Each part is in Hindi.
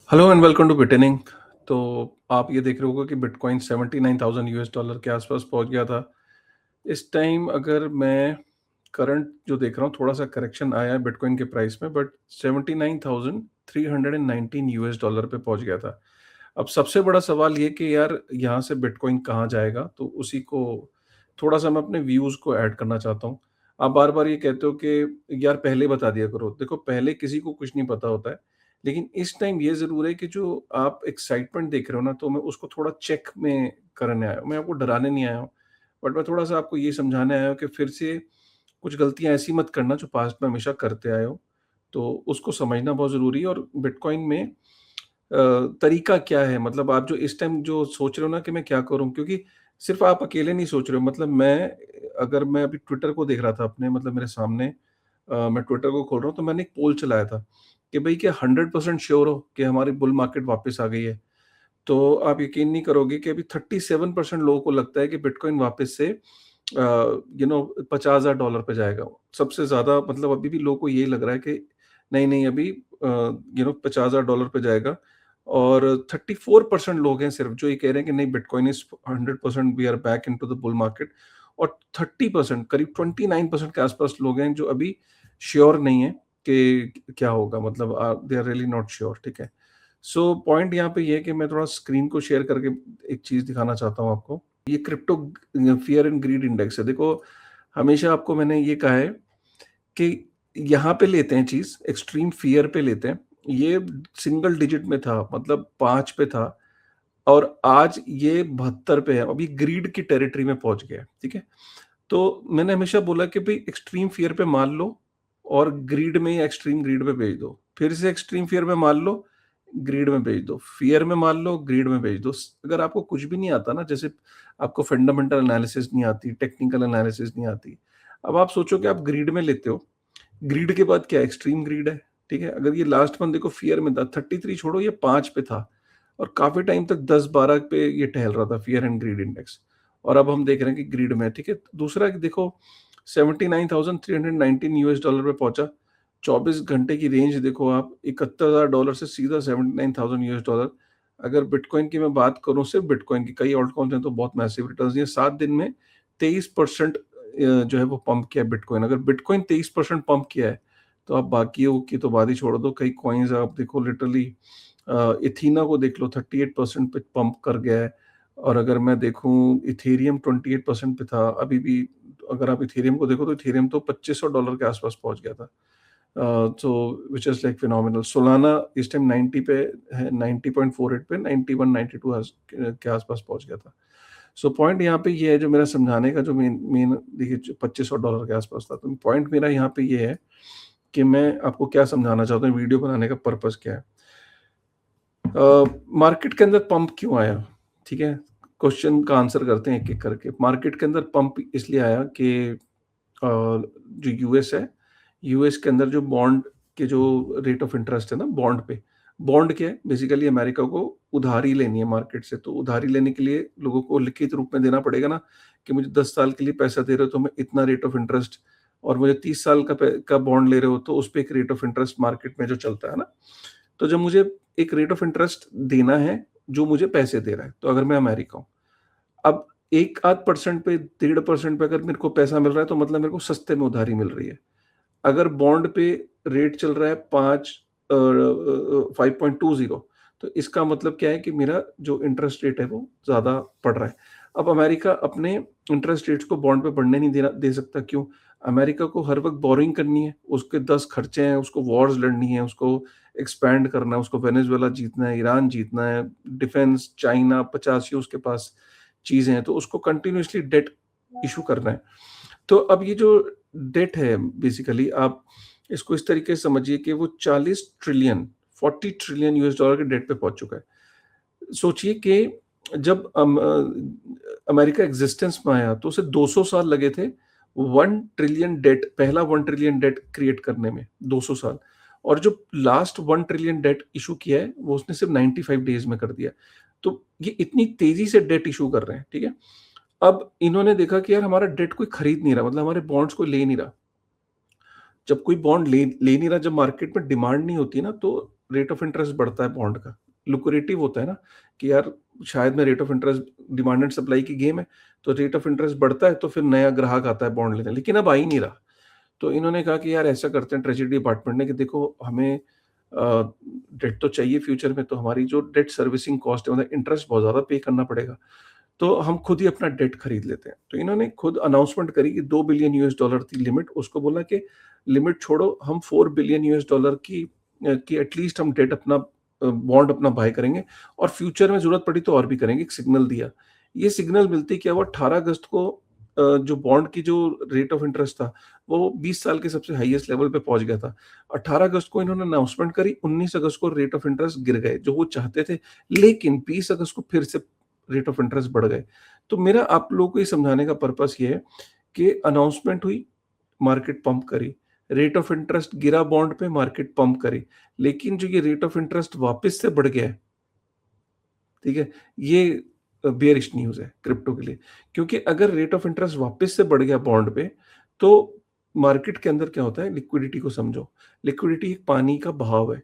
हेलो एंड वेलकम टू बिटनिंग। तो आप ये देख रहे होगे कि बिटकॉइन 79,000 यूएस डॉलर के आसपास पहुंच गया था। इस टाइम अगर मैं करंट जो देख रहा हूँ, थोड़ा सा करेक्शन आया है बिटकॉइन के प्राइस में, बट 79,319 यूएस डॉलर पे पहुंच गया था। अब सबसे बड़ा सवाल ये कि यार यहाँ से बिटकॉइन कहाँ जाएगा, तो उसी को थोड़ा सा मैं अपने व्यूज़ को ऐड करना चाहता हूँ। आप बार बार ये कहते हो कि यार पहले बता दिया करो। देखो, पहले किसी को कुछ नहीं पता होता है, लेकिन इस टाइम ये ज़रूर है कि जो आप एक्साइटमेंट देख रहे हो ना, तो मैं उसको थोड़ा चेक में करने आया हूँ। मैं आपको डराने नहीं आया हूँ, बट मैं थोड़ा-सा आपको ये समझाने आया हूँ कि फिर से कुछ गलतियाँ ऐसी मत करना जो पास्ट में हमेशा करते आए हो। तो उसको समझना बहुत ज़रूरी है। और बिटकॉइन में तरीका क्या है, मतलब आप जो इस टाइम जो सोच रहे हो ना कि मैं क्या करूँ? क्योंकि सिर्फ़ आप अकेले नहीं सोच रहे हो। मतलब अगर मैं अभी ट्विटर को देख रहा था अपने, मतलब मेरे सामने, मैं ट्विटर को खोल रहा हूँ, तो मैंने एक पोल चलाया था कि भई क्या 100% श्योर हो कि हमारी बुल मार्केट वापस आ गई है? तो आप यकीन नहीं करोगे कि अभी 37% लोगों को लगता है कि बिटकॉइन वापस से $50,000 पे जाएगा। सबसे ज़्यादा, मतलब अभी भी लोगों को यही लग रहा है कि नहीं, अभी $50,000 पे जाएगा। और 34% लोग हैं सिर्फ जो ये कह रहे हैं कि नहीं, bitcoin is 100% we are back into the bull market. और 30%, करीब 29% के आस-पास लोग हैं जो अभी श्योर नहीं है कि क्या होगा, मतलब they are really not sure, ठीक है? सो पॉइंट यहाँ पे ये है कि मैं थोड़ा स्क्रीन को शेयर करके एक चीज़ दिखाना चाहता हूँ आपको। ये crypto fear and greed index है। देखो, हमेशा आपको मैंने ये कहा है कि यहाँ पे लेते हैं चीज़, एक्सट्रीम फियर पे लेते हैं। ये सिंगल डिजिट में था, मतलब 5 पे था, और आज ये 72 पे है। अभी ग्रीड की टेरिटरी में पहुँच गया है, ठीक है? तो मैंने हमेशा बोला कि भई एक्सट्रीम फियर पे मान लो और ग्रीड में या एक्सट्रीम ग्रीड में भेज दो। फिर से एक्सट्रीम फियर में मान लो, ग्रीड में भेज दो। फियर में मान लो, ग्रीड में भेज दो। अगर आपको कुछ भी नहीं आता ना, जैसे आपको फंडामेंटल एनालिसिस नहीं आती, टेक्निकल एनालिसिस नहीं आती। अब आप सोचो कि आप ग्रीड में लेते हो, ग्रीड के बाद क्या एक्सट्रीम ग्रीड है, ठीक है? अगर ये लास्ट मंथ देखो फियर में था, 33 छोड़ो, ये 5 पे था और काफ़ी टाइम तक 10-12 पे ये टहल रहा था, फियर एंड ग्रीड इंडेक्स। और अब हम देख रहे हैं कि ग्रीड में है, ठीक है? दूसरा कि देखो, 79,319 यूएस डॉलर पे पहुंचा। 24 घंटे की रेंज देखो आप, $71,000 से सीधा 79,000 यूएस डॉलर। अगर बिटकॉइन की मैं बात करूं, सिर्फ बिटकॉइन की, कई ऑल्ट कॉइन्स हैं तो बहुत मैसिव रिटर्न्स दिए। 7 दिन में 23% जो है वो पंप किया है बिटकॉइन। अगर बिटकॉइन 23% पंप किया है, तो आप बाकियों की तो बात ही छोड़ दो। कई कॉइन्स आप देखो, लिटरली इथीना को देख लो, 38% पे पंप कर गया है। और अगर मैं देखूं, इथेरियम 28% पे था अभी भी। अगर आप इथेरियम को देखो, तो इथेरियम तो $2500 के आसपास पहुंच गया था। So which is like phenomenal. Solana इस टाइम 90 पे है, 90.48 पे, 91 92 के आसपास पहुंच गया था। सो पॉइंट यहाँ पे ये है, जो मेरा समझाने का जो मेन मेन देखिए, $2500 के आसपास था। तो पॉइंट मेरा यहाँ पे ये है कि मैं आपको क्या समझाना चाहता हूँ, वीडियो बनाने का पर्पस क्या है। मार्केट के अंदर पंप क्यों आया, ठीक है? क्वेश्चन का आंसर करते हैं एक-एक करके। मार्केट के अंदर पंप इसलिए आया कि जो यूएस है, यूएस के अंदर जो बॉन्ड के जो रेट ऑफ इंटरेस्ट है ना बॉन्ड पे, बॉन्ड क्या है? बेसिकली अमेरिका को उधारी लेनी है मार्केट से। तो उधारी लेने के लिए लोगों को लिखित रूप में देना पड़ेगा ना, कि मुझे 10 साल के लिए पैसा दे रहे हो तो मैं इतना रेट ऑफ इंटरेस्ट, और मुझे 30 साल का बॉन्ड ले रहे हो तो उस पे एक रेट ऑफ इंटरेस्ट मार्केट में जो चलता है ना। तो जब मुझे एक रेट ऑफ इंटरेस्ट देना है, जो मुझे पैसे दे रहा है, तो अगर मैं अमेरिका हूँ, अब 1 आध परसेंट पे, 1.5% पे अगर मेरे को पैसा मिल रहा है, तो मतलब मेरे को सस्ते में उधारी मिल रही है। अगर बॉन्ड पे रेट चल रहा है 5.20, तो इसका मतलब क्या है कि मेरा जो इंटरेस्ट रेट है वो ज़्यादा पड़ रहा है। अब अमेरिका अपने इंटरेस्ट रेट्स को बॉन्ड पे बढ़ने नहीं देना दे सकता, क्यों? अमेरिका को हर वक़्त बोरिंग करनी है, उसके 10 खर्चे हैं, उसको वॉर्स लड़नी है, उसको एक्सपैंड करना है, उसको वेनेज़ुएला जीतना है, ईरान जीतना है, डिफेंस, चाइना 50 ही उसके पास चीज़ें हैं, तो उसको कंटिन्यूअसली डेट इश्यू करना है। तो अब ये जो डेट है, बेसिकली आप इसको इस तरीके से समझिए कि वो 40 ट्रिलियन, 40 ट्रिलियन यूएस डॉलर के डेट पे पहुंच चुका है। सोचिए कि जब अमेरिका एग्जिस्टेंस में आया, तो उसे 200 साल लगे थे 1 ट्रिलियन डेट, पहला 1 ट्रिलियन डेट क्रिएट करने में, 200 साल। और जो लास्ट 1 ट्रिलियन डेट इशू किया है, वो उसने सिर्फ 95 डेज में कर दिया। तो ये इतनी तेजी से डेट इशू कर रहे हैं, ठीक है? अब इन्होंने देखा कि यार हमारा डेट कोई खरीद नहीं रहा, मतलब हमारे बॉन्ड्स कोई ले नहीं रहा। जब कोई बॉन्ड ले ले नहीं रहा, जब मार्केट में डिमांड नहीं होती ना, तो रेट ऑफ इंटरेस्ट बढ़ता है बॉन्ड का, लुक्रेटिव होता है ना कि यार शायद मैं rate of interest, demand and supply की गेम है, तो रेट ऑफ इंटरेस्ट बढ़ता है तो फिर नया ग्राहक आता है बॉन्ड लेने, लेकिन अब आ ही नहीं रहा। तो इन्होंने कहा कि यार ऐसा करते हैं ट्रेजरी डिपार्टमेंट ने कि देखो हमें डेट तो चाहिए फ्यूचर में, तो हमारी जो डेट सर्विसिंग कॉस्ट है मतलब इंटरेस्ट बहुत ज़्यादा पे करना पड़ेगा। तो हम खुद ही अपना डेट खरीद लेते हैं। तो इन्होंने खुद अनाउंसमेंट करी कि 2 बिलियन यूएस डॉलर थी लिमिट, उसको बोला कि लिमिट छोड़ो, हम 4 बिलियन यूएस डॉलर की एटलीस्ट हम डेट अपना बॉन्ड अपना बाय करेंगे और फ्यूचर में ज़रूरत पड़ी तो और भी करेंगे, एक सिग्नल दिया। ये सिग्नल मिलते ही क्या हुआ, 18 अगस्त को जो बॉन्ड की जो रेट ऑफ इंटरेस्ट था, वो 20 साल के सबसे हाईएस्ट लेवल पे पहुँच गया था। 18 अगस्त को इन्होंने अनाउंसमेंट करी, 19 अगस्त को रेट ऑफ इंटरेस्ट गिर गए, जो वो चाहते थे, लेकिन 20 अगस्त को फिर से रेट ऑफ इंटरेस्ट बढ़ गए। तो मेरा आप लोगों को ये समझाने का पर्पस ये है कि अनाउंसमेंट हुई, मार्केट पंप करी, रेट ऑफ इंटरेस्ट गिरा बॉन्ड पे, मार्केट पंप करी। लेकिन जो ये रेट ऑफ इंटरेस्ट वापस से बढ़ गया है, ठीक है? ये बेयरिश न्यूज़ है क्रिप्टो के लिए। क्योंकि अगर रेट ऑफ इंटरेस्ट वापस से बढ़ गया बॉन्ड पे, तो मार्केट के अंदर क्या होता है, लिक्विडिटी को समझो। लिक्विडिटी एक पानी का बहाव है।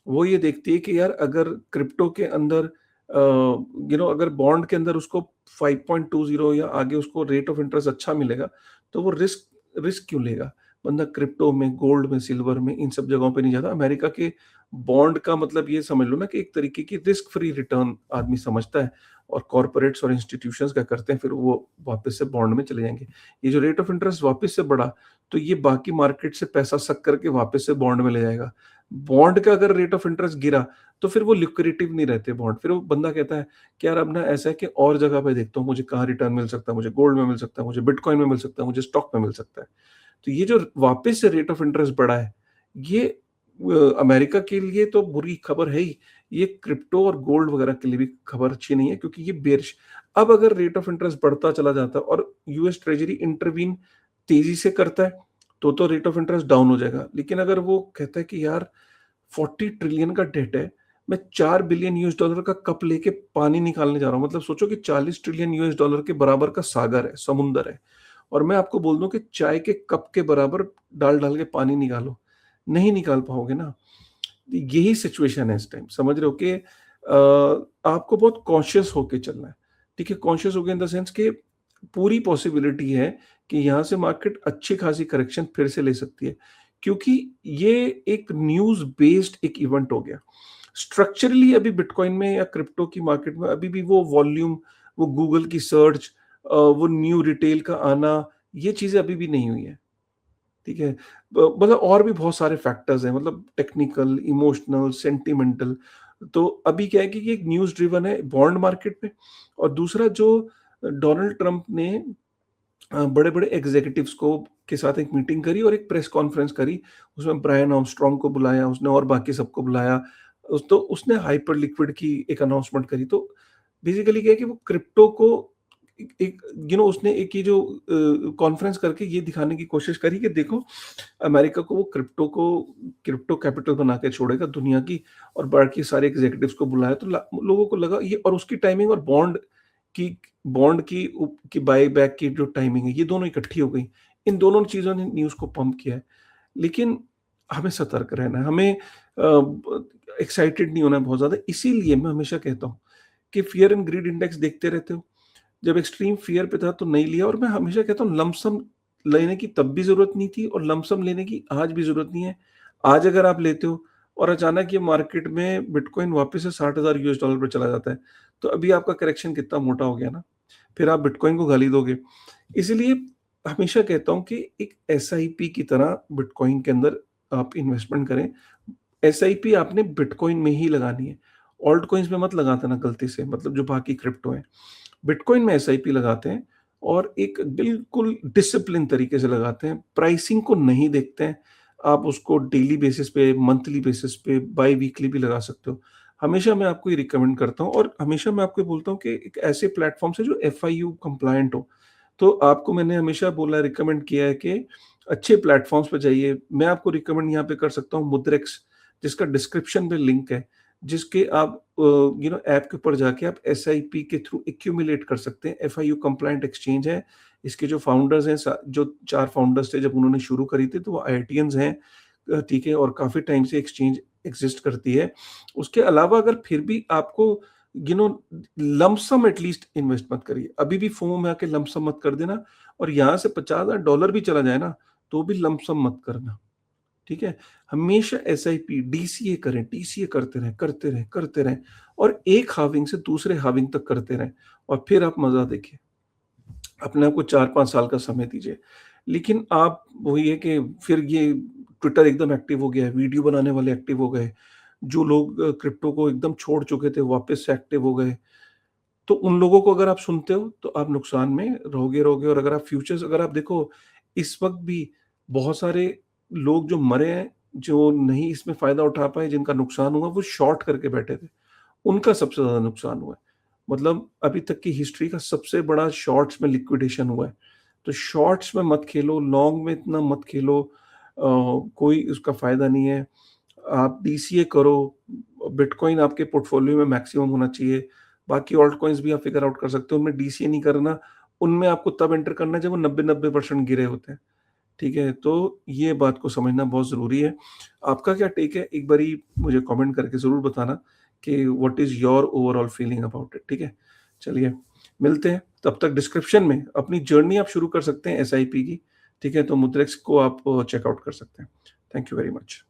वो ये देखती है कि यार अगर क्रिप्टो के अंदर अगर बॉन्ड के अंदर उसको 5.20 या आगे उसको रेट ऑफ इंटरेस्ट अच्छा मिलेगा, तो वो रिस्क रिस्क क्यों लेगा? बंदा क्रिप्टो में, गोल्ड में, सिल्वर में, इन सब जगहों पे नहीं जाता। अमेरिका के बॉन्ड का मतलब ये समझ लो ना कि एक तरीके की रिस्क फ्री रिटर्न आदमी समझता है, और कॉर्पोरेट्स और इंस्टीट्यूशंस क्या करते हैं, फिर वो वापस से बॉन्ड में चले जाएँगे। ये जो रेट ऑफ इंटरेस्ट वापस से बढ़ा, तो ये बाकी मार्केट से पैसा सक करके वापस से बॉन्ड में ले जाएगा। बॉन्ड का अगर रेट ऑफ इंटरेस्ट गिरा, तो फिर वो ल्यूक्रेटिव नहीं रहते बॉन्ड। फिर वो बंदा कहता है कि यार अब ना ऐसा है कि और जगह पे देखता हूँ, मुझे कहाँ रिटर्न मिल सकता है, मुझे गोल्ड में मिल सकता है, मुझे बिटकॉइन में मिल सकता है, मुझे स्टॉक में मिल सकता है। तो ये जो वापस से रेट ऑफ इंटरेस्ट बढ़ा है, ये अमेरिका के लिए तो बुरी खबर है ही, ये क्रिप्टो और गोल्ड वगैरह के लिए भी खबर अच्छी नहीं है, क्योंकि ये बेरिश। अब अगर रेट ऑफ इंटरेस्ट बढ़ता चला जाता है और यूएस ट्रेजरी इंटरवीन तेजी से करता है, तो रेट ऑफ इंटरेस्ट डाउन हो जाएगा। लेकिन अगर वो कहता है कि यार 40 ट्रिलियन का डेट है, मैं 4 बिलियन यूएस डॉलर का कप लेके पानी निकालने जा रहा हूँ। मतलब सोचो कि 40 ट्रिलियन यूएस डॉलर के बराबर का सागर है, समुंदर है, और मैं आपको बोल दूँ कि चाय के कप के बराबर डाल-डाल के पानी निकालो, नहीं निकाल पाओगे ना। यही सिचुएशन है इस टाइम, समझ रहे हो कि आपको बहुत कॉशियस होके चलना है, ठीक है? कॉशियस होके इन द सेंस कि पूरी पॉसिबिलिटी है कि यहाँ से मार्केट अच्छी खासी करेक्शन फिर से ले सकती है, क्योंकि ये एक न्यूज़ बेस्ड एक इवेंट हो गया। स्ट्रक्चरली अभी बिटकॉइन में या क्रिप्टो की मार्केट में अभी भी वो वॉल्यूम, वो गूगल की सर्च, वो न्यू रिटेल का आना, ये चीज़ें अभी भी नहीं हुई है। ठीक है? मतलब और भी बहुत सारे फैक्टर्स हैं, मतलब टेक्निकल, इमोशनल, सेंटिमेंटल। तो अभी क्या है कि ये एक न्यूज़ ड्रिवन है बॉन्ड मार्केट पे, और दूसरा जो डोनाल्ड ट्रंप ने बड़े-बड़े एग्ज़ीक्यूटिव्स को के साथ एक मीटिंग करी और एक प्रेस कॉन्फ्रेंस करी। उसमें ब्रायन आर्मस्ट्रांग को बुलाया उसने और बाकी सबको बुलाया। तो उसने हाइपर लिक्विड की एक अनाउंसमेंट करी। तो बेसिकली क्या है कि वो क्रिप्टो को एक एक उसने एक ये जो कॉन्फ्रेंस करके ये दिखाने की कोशिश करी कि देखो, अमेरिका को वो क्रिप्टो कैपिटल बना के छोड़ेगा दुनिया की, और बाकी सारे एग्ज़ीक्यूटिव्स को बुलाया, तो लोगों को लगा ये, और उसकी टाइमिंग और की बॉन्ड की बायबैक की जो टाइमिंग है, ये दोनों इकट्ठी हो गई। इन दोनों चीज़ों ने न्यूज़ को पंप किया है। लेकिन हमें सतर्क रहना है, हमें एक्साइटेड नहीं होना है बहुत ज़्यादा। इसीलिए मैं हमेशा कहता हूँ कि फ़ियर एंड ग्रीड इंडेक्स देखते रहते हो। जब एक्सट्रीम फ़ियर पे था तो नहीं लिया, और मैं हमेशा कहता हूँ लंप सम लेने की तब भी ज़रूरत नहीं थी और लंप सम लेने की आज भी ज़रूरत नहीं है। आज अगर आप लेते हो और अचानक ये मार्केट में बिटकॉइन वापस से 60,000 यूएस डॉलर पे चला जाता है, तो अभी आपका करेक्शन कितना मोटा हो गया ना, फिर आप बिटकॉइन को गाली दोगे। इसीलिए हमेशा कहता हूँ कि एक एसआईपी की तरह बिटकॉइन के अंदर आप इन्वेस्टमेंट करें। एसआईपी आपने बिटकॉइन में ही लगानी है। ऑल्ट कॉइन्स में मत लगा देना गलती से, मतलब जो बाकी क्रिप्टो हैं। बिटकॉइन में एसआईपी लगाते हैं और एक बिल्कुल डिसिप्लिन तरीके से लगाते हैं। प्राइसिंग को नहीं देखते हैं। आप उसको डेली बेसिस पे, मंथली बेसिस पे, बाई वीकली भी लगा सकते हो। हमेशा मैं आपको ये रिकमेंड करता हूँ, और हमेशा मैं आपको ये बोलता हूँ कि एक ऐसे प्लेटफ़ॉर्म से जो एफआईयू कंप्लायंट हो। तो आपको मैंने हमेशा बोला है, रिकमेंड किया है कि अच्छे प्लेटफ़ॉर्म्स पे जाइए। मैं आपको रिकमेंड यहाँ पे कर सकता हूँ मुद्रेक्स, जिसका डिस्क्रिप्शन में लिंक है, जिसके आप ऐप के ऊपर जाके आप एसआईपी के थ्रू एक्यूमुलेट कर सकते हैं। एफआईयू कंप्लायंट एक्सचेंज है। इसके जो फाउंडर्स हैं, जो 4 फाउंडर्स थे जब उन्होंने शुरू करी थी, तो वो आईआईटियंस हैं, ठीक है, और काफ़ी टाइम से एक्सचेंज एग्ज़िस्ट करती है। उसके अलावा अगर फिर भी आपको you know lump sum at least invest मत करिए। अभी भी फोमो में आके लंप सम मत कर देना, और यहाँ से $50,000 भी चला जाए ना, तो भी लंप सम मत करना। ठीक है? हमेशा एसआईपी, डीसीए करें, डीसीए करते रहें, करते रहें, करते रहें, और एक हाल्विंग से दूसरे हाल्विंग तक करते रहें, और फिर आप मज़ा देखिए। अपने आप को 4-5 साल का समय दीजिए। लेकिन आप वही है कि फिर ये ट्विटर एकदम एक्टिव हो गया है, वीडियो बनाने वाले एक्टिव हो गए, जो लोग क्रिप्टो को एकदम छोड़ चुके थे वापस से एक्टिव हो गए। तो उन लोगों को अगर आप सुनते हो तो आप नुकसान में रहोगे। और अगर आप फ्यूचर्स अगर आप देखो, इस वक़्त भी बहुत सारे लोग जो मरे हैं, जो नहीं इसमें फ़ायदा उठा पाए, जिनका नुकसान हुआ, वो शॉर्ट करके बैठे थे। उनका सबसे ज़्यादा नुकसान हुआ है। मतलब अभी तक की हिस्ट्री का सबसे बड़ा शॉर्ट्स में लिक्विडेशन हुआ है। तो शॉर्ट्स में मत खेलो, लॉन्ग में इतना मत खेलो, कोई उसका फ़ायदा नहीं है। आप डीसीए करो, बिटकॉइन आपके पोर्टफोलियो में मैक्सिमम होना चाहिए। बाकी ऑल्ट कॉइन्स भी आप फिगर आउट कर सकते हो, उनमें डीसीए नहीं करना, उनमें आपको तब एंटर करना है जब वो 90-90% गिरे होते हैं। ठीक है? तो ये बात को समझना बहुत ज़रूरी है। आपका क्या टेक है? एक बारी मुझे कमेंट करके ज़रूर बताना कि what is your overall feeling about it, ठीक है? चलिए, मिलते हैं, तब तक डिस्क्रिप्शन में अपनी जर्नी आप शुरू कर सकते हैं एसआईपी की, ठीक है? तो मुद्रेक्स को आप चेकआउट कर सकते हैं। Thank you very much.